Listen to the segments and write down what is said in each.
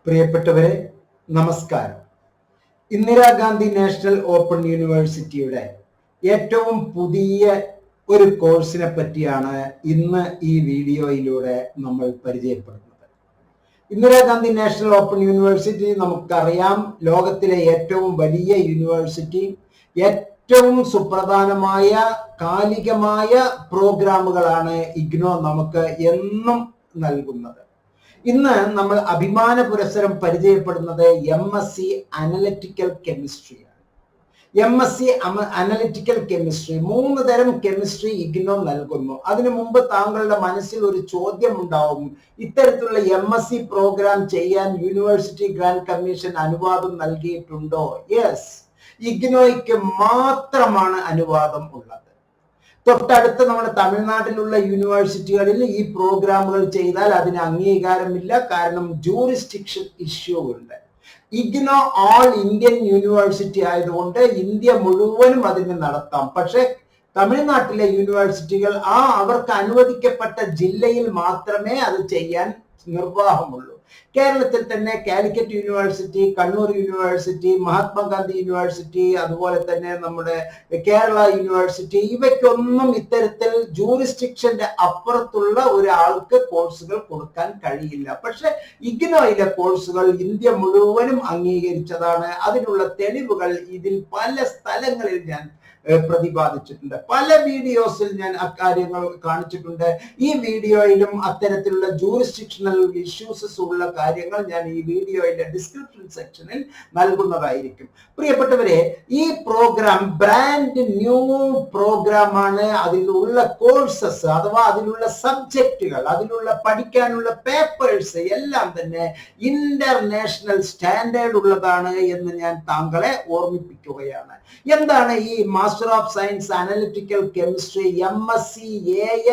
പ്രിയപ്പെട്ടവരെ, നമസ്കാരം. Indira Gandhi national open യൂണിവേഴ്സിറ്റിയുടെ ഏറ്റവും പുതിയ ഒരു കോഴ്സിനെ പറ്റിയാണ് ഇന്ന് ഈ വീഡിയോയിലൂടെ നമ്മൾ പരിചയപ്പെടുന്നത്. ഇന്ദിരാഗാന്ധി നാഷണൽ ഓപ്പൺ യൂണിവേഴ്സിറ്റി നമുക്കറിയാം, ലോകത്തിലെ ഏറ്റവും വലിയ യൂണിവേഴ്സിറ്റി, ഏറ്റവും സുപ്രധാനമായ കാലികമായ പ്രോഗ്രാമുകളാണ് ഇഗ്നോ നമുക്ക് എന്നും നൽകുന്നത്. ഇന്ന് നമ്മൾ അഭിമാന പുരസ്സരം പരിചയപ്പെടുന്നത് MSc അനലിറ്റിക്കൽ കെമിസ്ട്രിയാണ്. MSc അനലിറ്റിക്കൽ കെമിസ്ട്രി 3 തരം കെമിസ്ട്രി ഇഗ്നോ നൽകുന്നു. അതിനു മുമ്പ് താങ്കളുടെ മനസ്സിൽ ഒരു ചോദ്യം ഉണ്ടാവും, ഇത്തരത്തിലുള്ള MSc പ്രോഗ്രാം ചെയ്യാൻ യൂണിവേഴ്സിറ്റി ഗ്രാന്റ് കമ്മീഷൻ അനുവാദം നൽകിയിട്ടുണ്ടോ? യെസ്, ഇഗ്നോയ്ക്ക് മാത്രമാണ് അനുവാദം ഉള്ളത്. തൊട്ടടുത്ത് നമ്മുടെ തമിഴ്നാട്ടിലുള്ള യൂണിവേഴ്സിറ്റികളിൽ ഈ പ്രോഗ്രാമുകൾ ചെയ്താൽ അതിന് അംഗീകാരമില്ല, കാരണം ജൂറിസ്ഡിക്ഷൻ ഇഷ്യൂ ഉണ്ട്. ഇഗ്നോ ഓൾ ഇന്ത്യൻ യൂണിവേഴ്സിറ്റി ആയതുകൊണ്ട് ഇന്ത്യ മുഴുവനും അതിന് നടത്താം. പക്ഷെ തമിഴ്നാട്ടിലെ യൂണിവേഴ്സിറ്റികൾ അവർക്ക് അനുവദിക്കപ്പെട്ട ജില്ലയിൽ മാത്രമേ അത് ചെയ്യാൻ നിർവാഹമുള്ളൂ. കേരളത്തിൽ തന്നെ Calicut university, Kannur university, Mahatma Gandhi university, അതുപോലെ തന്നെ നമ്മുടെ കേരള യൂണിവേഴ്സിറ്റി, ഇവയ്ക്കൊന്നും ഇത്തരത്തിൽ ജൂറിസ്ഡിക്ഷന്റെ അപ്പുറത്തുള്ള ഒരാൾക്ക് കോഴ്സുകൾ കൊടുക്കാൻ കഴിയില്ല. പക്ഷെ ഇഗ്നോയിലെ കോഴ്സുകൾ ഇന്ത്യ മുഴുവനും അംഗീകരിച്ചതാണ്. അതിനുള്ള തെളിവുകൾ ഇതിൽ പല സ്ഥലങ്ങളിൽ ഞാൻ പ്രതിപാദിച്ചിട്ടുണ്ട്. പല വീഡിയോസിൽ ഞാൻ അക്കാര്യങ്ങൾ കാണിച്ചിട്ടുണ്ട്. ഈ വീഡിയോയിലും അത്തരത്തിലുള്ള ജൂറിസ്ഡിക്ഷണൽ ഇഷ്യൂസസ് ഉള്ള കാര്യങ്ങൾ ഞാൻ ഈ വീഡിയോയിലെ ഡിസ്ക്രിപ്ഷൻ സെക്ഷനിൽ നൽകുന്നതായിരിക്കും. പ്രിയപ്പെട്ടവരെ, ഈ പ്രോഗ്രാം ബ്രാൻഡ് ന്യൂ പ്രോഗ്രാം ആണ്. അതിലുള്ള കോഴ്സസ് അഥവാ അതിലുള്ള സബ്ജക്റ്റുകൾ, അതിലുള്ള പഠിക്കാനുള്ള പേപ്പേഴ്സ് എല്ലാം തന്നെ ഇന്റർനാഷണൽ സ്റ്റാൻഡേർഡ് ഉള്ളതാണ് എന്ന് ഞാൻ താങ്കളെ ഓർമ്മിപ്പിക്കുകയാണ്. എന്താണ് ഈ master of science analytical chemistry MSc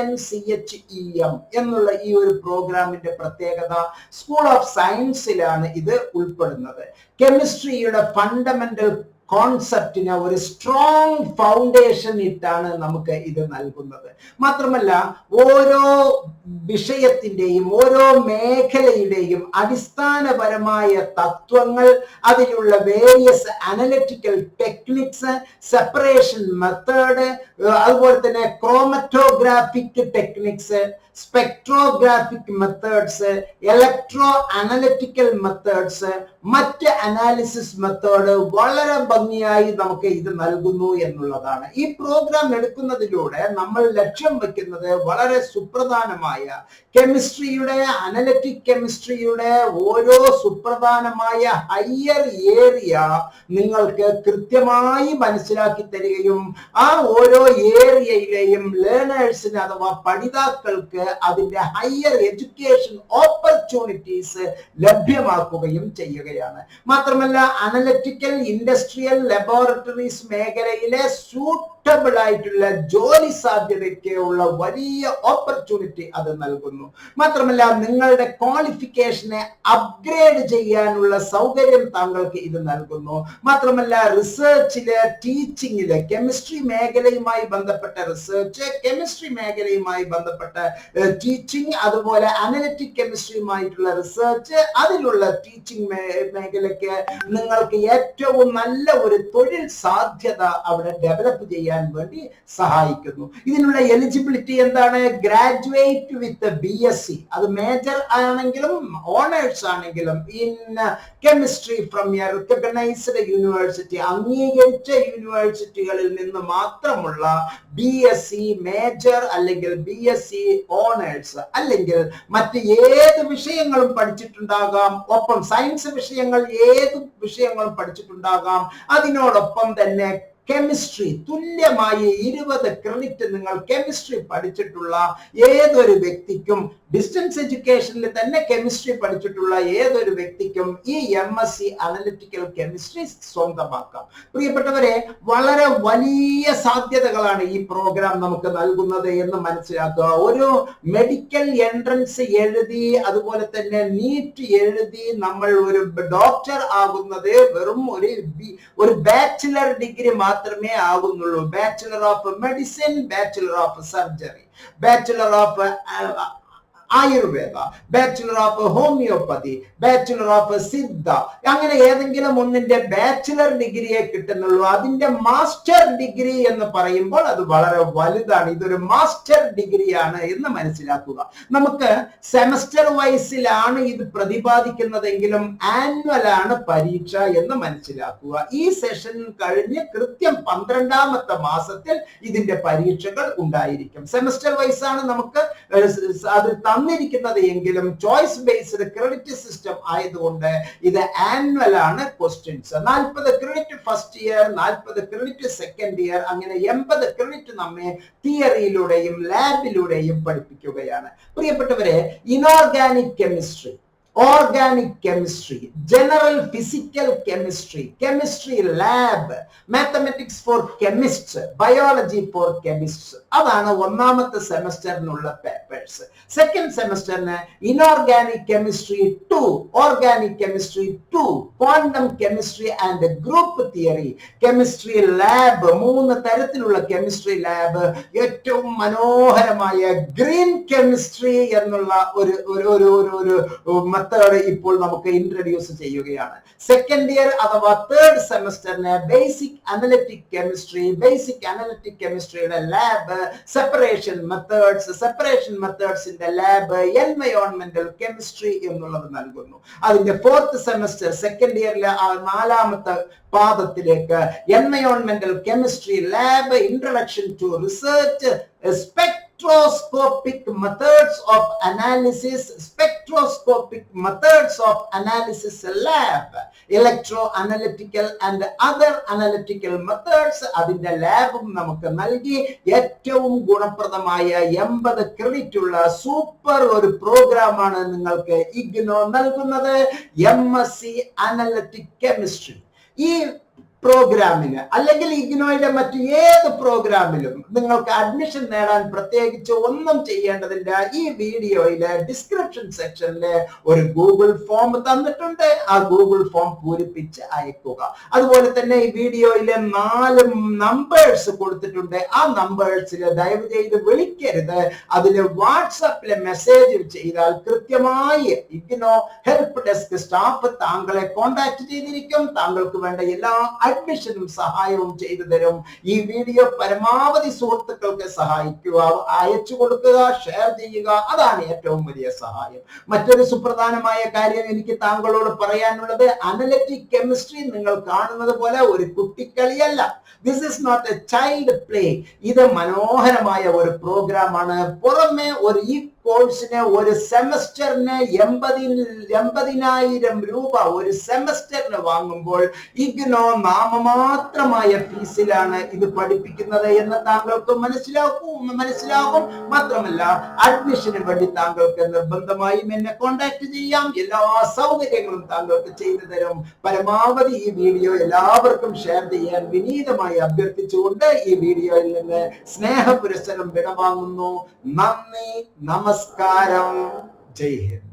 ANCHEM എന്നുള്ള ഈ ഒരു പ്രോഗ്രാമിന്റെ പ്രത്യേകത? സ്കൂൾ ഓഫ് സയൻസിലാണ് ഇത് ഉൾപ്പെടുന്നത്. കെമിസ്ട്രിയുടെ ഫണ്ടമെന്റൽ കോൺസെപ്റ്റിന് ഒരു സ്ട്രോങ് ഫൗണ്ടേഷൻ ഇട്ടാണ് നമുക്ക് ഇത് നൽകുന്നത്. മാത്രമല്ല, ഓരോ വിഷയത്തിന്റെയും ഓരോ മേഖലയുടെയും അടിസ്ഥാനപരമായ തത്വങ്ങൾ, അതിലുള്ള various analytical techniques, separation method, അതുപോലെ തന്നെ chromatographic techniques, spectrographic methods, electro analytical methods, മറ്റ് അനാലിസിസ് മെത്തേഡ് വളരെ ഭംഗിയായി നമുക്ക് ഇത് നൽകുന്നു എന്നുള്ളതാണ്. ഈ പ്രോഗ്രാം എടുക്കുന്നതിലൂടെ നമ്മൾ ലക്ഷ്യം വെക്കുന്നത് വളരെ സുപ്രധാനമായ കെമിസ്ട്രിയുടെ, അനലിറ്റിക് കെമിസ്ട്രിയുടെ ഓരോ സുപ്രധാനമായ ഹയർ ഏരിയ നിങ്ങൾക്ക് കൃത്യമായി മനസ്സിലാക്കി തരികയും ആ ഓരോ ഏരിയയിലെയും ലേണേഴ്സിന് അഥവാ പഠിതാക്കൾക്ക് അതിന്റെ ഹയർ എഡ്യൂക്കേഷൻ ഓപ്പർച്യൂണിറ്റീസ് ലഭ്യമാക്കുകയും ചെയ്യുകയാണ്. മാത്രമല്ല, അനലിറ്റിക്കൽ ഇൻഡസ്ട്രിയൽ ലബോറട്ടറീസ് മേഖലയിലെ സൂട്ടബിൾ ആയിട്ടുള്ള ജോലി സാധ്യതയ്ക്ക് ഉള്ള വലിയ ഓപ്പർച്യൂണിറ്റി അത് നൽകുന്നു. മാത്രമല്ല, നിങ്ങളുടെ ക്വാളിഫിക്കേഷനെ അപ്ഗ്രേഡ് ചെയ്യാനുള്ള സൗകര്യം താങ്കൾക്ക് ഇത് നൽകുന്നു. മാത്രമല്ല, റിസർച്ചിലെ, ടീച്ചിങ്ങിലെ, കെമിസ്ട്രി മേഖലയുമായി ബന്ധപ്പെട്ട റിസർച്ച്, കെമിസ്ട്രി മേഖലയുമായി ബന്ധപ്പെട്ട ടീച്ചിങ്, അതുപോലെ അനലിറ്റിക് കെമിസ്ട്രിയുമായിട്ടുള്ള റിസർച്ച്, അതിലുള്ള ടീച്ചിങ് മേഖലയ്ക്ക് നിങ്ങൾക്ക് ഏറ്റവും നല്ല ഒരു തൊഴിൽ സാധ്യത അവിടെ ഡെവലപ്പ് ചെയ്യാൻ വേണ്ടി സഹായിക്കുന്നു. ഇതിനുള്ള എലിജിബിലിറ്റി എന്താണ്? ഗ്രാജുവേറ്റ് വിത്ത് BSc, അത് മേജർ ആണെങ്കിലും ഓണേഴ്സ് ആണെങ്കിലും, in chemistry from A recognised university, അംഗീകരിച്ച യൂണിവേഴ്സിറ്റികളിൽ നിന്ന് മാത്രമുള്ള BSc മേജർ അല്ലെങ്കിൽ BSc ഓണേഴ്സ്, അല്ലെങ്കിൽ മറ്റ് ഏത് വിഷയങ്ങളും പഠിച്ചിട്ടുണ്ടാകാം. ഒപ്പം സയൻസ് വിഷയങ്ങൾ, ഏത് വിഷയങ്ങളും പഠിച്ചിട്ടുണ്ടാകാം. അതിനോടൊപ്പം തന്നെ കെമിസ്ട്രി തുല്യമായി 20 ക്രെഡിറ്റ് നിങ്ങൾ കെമിസ്ട്രി പഠിച്ചിട്ടുള്ള ഏതൊരു വ്യക്തിക്കും, ഡിസ്റ്റൻസ് എഡ്യൂക്കേഷനിൽ തന്നെ കെമിസ്ട്രി പഠിച്ചിട്ടുള്ള ഏതൊരു വ്യക്തിക്കും ഈ MSc അനലിറ്റിക്കൽ കെമിസ്ട്രി സ്വന്തമാക്കാം. പ്രിയപ്പെട്ടവരെ, വളരെ വലിയ സാധ്യതകളാണ് ഈ പ്രോഗ്രാം നമുക്ക് നൽകുന്നത് എന്ന് മനസ്സിലാക്കുക. ഒരു മെഡിക്കൽ എൻട്രൻസ് എഴുതി, അതുപോലെ തന്നെ നീറ്റ് എഴുതി നമ്മൾ ഒരു ഡോക്ടർ ആകുന്നത് വെറും ഒരു ബാച്ചിലർ ഡിഗ്രി മാത്രമേ ആകുന്നുള്ളൂ. Bachelor of medicine, bachelor of surgery, bachelor of Ayurveda, bachelor of homeopathy, bachelor of Siddha, അങ്ങനെ ഏതെങ്കിലും ഒന്നിന്റെ ബാച്ചുലർ ഡിഗ്രിയെ കിട്ടുന്നുള്ളൂ. അതിന്റെ മാസ്റ്റർ ഡിഗ്രി എന്ന് പറയുമ്പോൾ അത് വളരെ വലുതാണ്. ഇതൊരു മാസ്റ്റർ ഡിഗ്രിയാണ് എന്ന് മനസ്സിലാക്കുക. നമുക്ക് സെമസ്റ്റർ വൈസിലാണ് ഇത് പ്രതിപാദിക്കുന്നതെങ്കിലും ആനുവൽ ആണ് പരീക്ഷ എന്ന് മനസ്സിലാക്കുക. ഈ സെഷൻ കഴിഞ്ഞ് കൃത്യം 12ാമത്തെ മാസത്തിൽ ഇതിന്റെ പരീക്ഷകൾ ഉണ്ടായിരിക്കും. സെമസ്റ്റർ വൈസ് ആണ് നമുക്ക് അത് തന്നിരിക്കുന്നത് എങ്കിലും ചോയ്സ് ബേസ്ഡ് ക്രെഡിറ്റ് സിസ്റ്റം ആയതുകൊണ്ട് ഇത് ആനുവൽ ആണ് questions. 40 credit first year, 40 credit second year, അങ്ങനെ 80 ക്രെഡിറ്റ് നമ്മെ തിയറിയിലൂടെയും ലാബിലൂടെയും പഠിപ്പിക്കുകയാണ്. പ്രിയപ്പെട്ടവരെ, inorganic chemistry, organic chemistry, general physical chemistry, chemistry lab, mathematics for chemists, biology for chemists, അതാണ് ഒന്നാമത്തെ സെമസ്റ്ററിനുള്ള പേപ്പേഴ്സ്. സെക്കൻഡ് സെമസ്റ്ററിന് inorganic chemistry 2, organic chemistry 2, quantum chemistry and group theory, chemistry lab, 3 തരത്തിലുള്ള കെമിസ്ട്രി ലാബ്, ഏറ്റവും മനോഹരമായ ഗ്രീൻ കെമിസ്ട്രി എന്നുള്ള ഒരു മെത്തേഡ് ഇപ്പോൾ നമുക്ക് ഇൻട്രൊഡ്യൂസ് ചെയ്യുകയാണ്. സെക്കൻഡ് ഇയർ അഥവാ തേർഡ് സെമസ്റ്ററിന് basic analytic chemistry, basic analytic കെമിസ്ട്രിയുടെ ലാബ്, സെപ്പറേഷൻ മെത്തേഡ്സിന്റെ ലാബ്, എൻവയോൺമെന്റൽ കെമിസ്ട്രി എന്നുള്ളത് നൽകുന്നു. അതിന്റെ ഫോർത്ത് സെമസ്റ്റർ സെക്കൻഡ് ഇയറിലെ 4ാമത്തെ പാദത്തിലേക്ക് എൻവയോൺമെന്റൽ chemistry lab, introduction to research, spectroscopic methods of analysis lab, electroanalytical and other analytical methods, അതിന്റെ ലാബും നമുക്ക് നൽകി ഏറ്റവും ഗുണപ്രദമായ 80 ക്രെഡിറ്റ് ഉള്ള സൂപ്പർ ഒരു പ്രോഗ്രാമാണ് നിങ്ങൾക്ക് ഇഗ്നോ നൽകുന്നത്, MSc അനലിറ്റിക് കെമിസ്ട്രി. ഈ പ്രോഗ്രാമിന് അല്ലെങ്കിൽ ഇഗ്നോയുടെ മറ്റു ഏത് പ്രോഗ്രാമിലും നിങ്ങൾക്ക് അഡ്മിഷൻ നേടാൻ പ്രത്യേകിച്ച് ഒന്നും ചെയ്യേണ്ടതില്ല. ഈ വീഡിയോയിലെ ഡിസ്ക്രിപ്ഷൻ സെക്ഷനില് ഒരു ഗൂഗിൾ ഫോം തന്നിട്ടുണ്ട്. ആ ഗൂഗിൾ ഫോം പൂരിപ്പിച്ച് അയക്കുക. അതുപോലെ തന്നെ ഈ വീഡിയോയിലെ 4 നമ്പേഴ്സ് കൊടുത്തിട്ടുണ്ട്. ആ നമ്പേഴ്സിൽ ദയവ് ചെയ്ത് വിളിക്കരുത്. അതില് വാട്സാപ്പിലെ മെസ്സേജ് ചെയ്താൽ കൃത്യമായി ഇഗ്നോ ഹെൽപ്പ് ഡെസ്ക് സ്റ്റാഫ് താങ്കളെ കോണ്ടാക്ട് ചെയ്തിരിക്കും. താങ്കൾക്ക് വേണ്ട എല്ലാ അഡ്മിഷനും സഹായവും ചെയ്തു തരും. ഈ വീഡിയോ പരമാവധി സുഹൃത്തുക്കൾക്ക് സഹായിക്കുക, അയച്ചു കൊടുക്കുക, ഷെയർ ചെയ്യുക. അതാണ് ഏറ്റവും വലിയ സഹായം. മറ്റൊരു സുപ്രധാനമായ കാര്യം എനിക്ക് താങ്കളോട് പറയാനുള്ളത്, അനലിറ്റിക് കെമിസ്ട്രി നിങ്ങൾ കാണുന്നത് പോലെ ഒരു കുട്ടിക്കളിയല്ല. This is not a child play. ഇത് മനോഹരമായ ഒരു പ്രോഗ്രാമാണ്. പുറമെ ഈ കോഴ്സിന് ഒരു സെമസ്റ്ററിന് 80,000 രൂപ ഒരു സെമസ്റ്ററിന് വാങ്ങുമ്പോൾ ഇഗ്നോ നാമമാത്രമായ ഫീസിലാണ് ഇത് പഠിപ്പിക്കുന്നത് എന്ന് താങ്കൾക്ക് മനസ്സിലാകും. മാത്രമല്ല അഡ്മിഷന് വേണ്ടി താങ്കൾക്ക് നിർബന്ധമായും എന്നെ കോണ്ടാക്ട് ചെയ്യാം. എല്ലാ സൗകര്യങ്ങളും താങ്കൾക്ക് ചെയ്തു തരും. പരമാവധി ഈ വീഡിയോ എല്ലാവർക്കും ഷെയർ ചെയ്യാൻ വിനീതമായി അഭ്യർത്ഥിച്ചുകൊണ്ട് ഈ വീഡിയോയിൽ നിന്ന് സ്നേഹപുരസ്സരം വിടവാങ്ങുന്നു. നന്ദി, നമസ്കാരം, ജയ് ഹിന്ദ്.